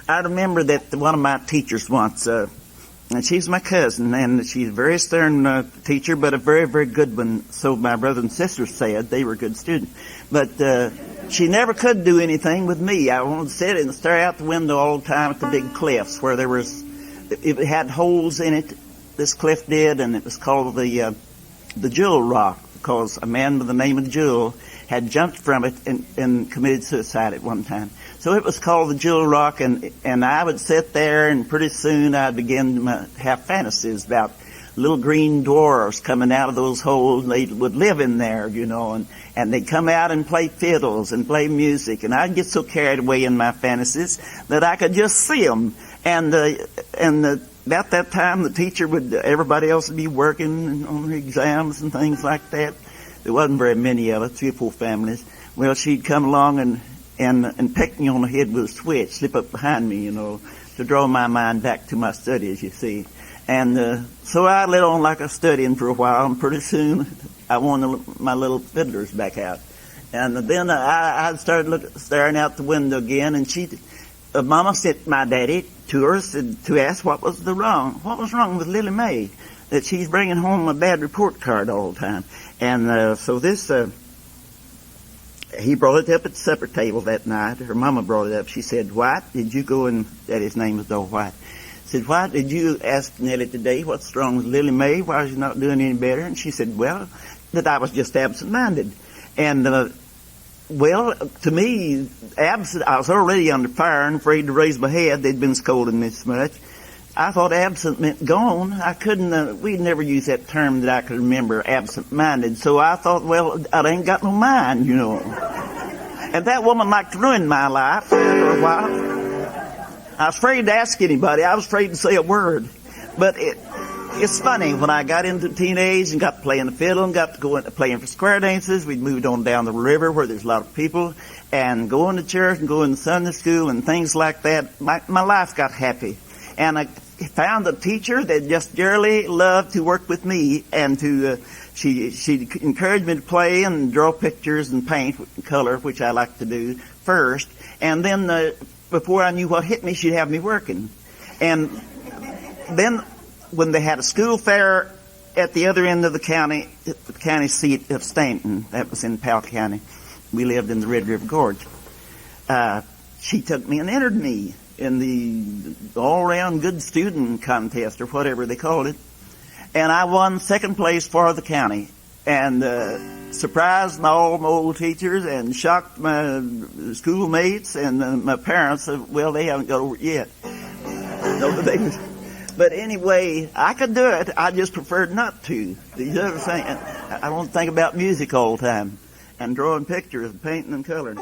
I remember that one of my teachers once, and she's my cousin, and she's a very stern teacher, but a very, very good one. So my brothers and sisters said they were good students. But she never could do anything with me. I wanted to sit and stare out the window all the time at the big cliffs where it had holes in it. This cliff did, and it was called the Jewel Rock, because a man by the name of Jewel had jumped from it and committed suicide at one time. So it was called the Jewel Rock, and I would sit there, and pretty soon I'd begin to have fantasies about little green dwarfs coming out of those holes. They would live in there, and they'd come out and play fiddles and play music, and I'd get so carried away in my fantasies that I could just see them. And about that time, the teacher everybody else would be working on their exams and things like that. There wasn't very many of us, 3 or 4 families. Well, she'd come along and peck me on the head with a switch, slip up behind me, to draw my mind back to my studies, you see. And so I let on like I was studying for a while, and pretty soon I wanted my little fiddlers back out. And then I started staring out the window again, and Mama sent my daddy to her to ask what was wrong with Lily Mae, that she's bringing home a bad report card all the time. And so he brought it up at the supper table that night. Her mama brought it up. She said, "White, did you go and..." Daddy's name was Doe White. Said, "White, did you ask Nellie today what's wrong with Lily Mae? Why is she not doing any better?" And she said, "Well, that I was just absent-minded." And well, to me, I was already under fire and afraid to raise my head. They'd been scolding me so much. I thought absent meant gone. I couldn't, we'd never used that term that I could remember, absent-minded. So I thought, well, I ain't got no mind, And that woman liked to ruin my life for a while. I was afraid to ask anybody. I was afraid to say a word. But it's funny, when I got into teenage and got playing the fiddle and got to go into playing for square dances, we'd moved on down the river where there's a lot of people, and going to church and going to Sunday school and things like that. My life got happy. And I found a teacher that just dearly loved to work with me, and she encouraged me to play and draw pictures and paint and color, which I like to do first. And then before I knew what hit me, she'd have me working. And then when they had a school fair at the other end of the county seat of Stanton, that was in Powell County. We lived in the Red River Gorge. She took me and entered me in the all-around good student contest, or whatever they called it. And I won second place for the county, and surprised all my old teachers and shocked my schoolmates and my parents. Well, they haven't got over it yet. But anyway, I could do it. I just preferred not to. You know what I'm saying? I don't think about music all the time and drawing pictures and painting and coloring.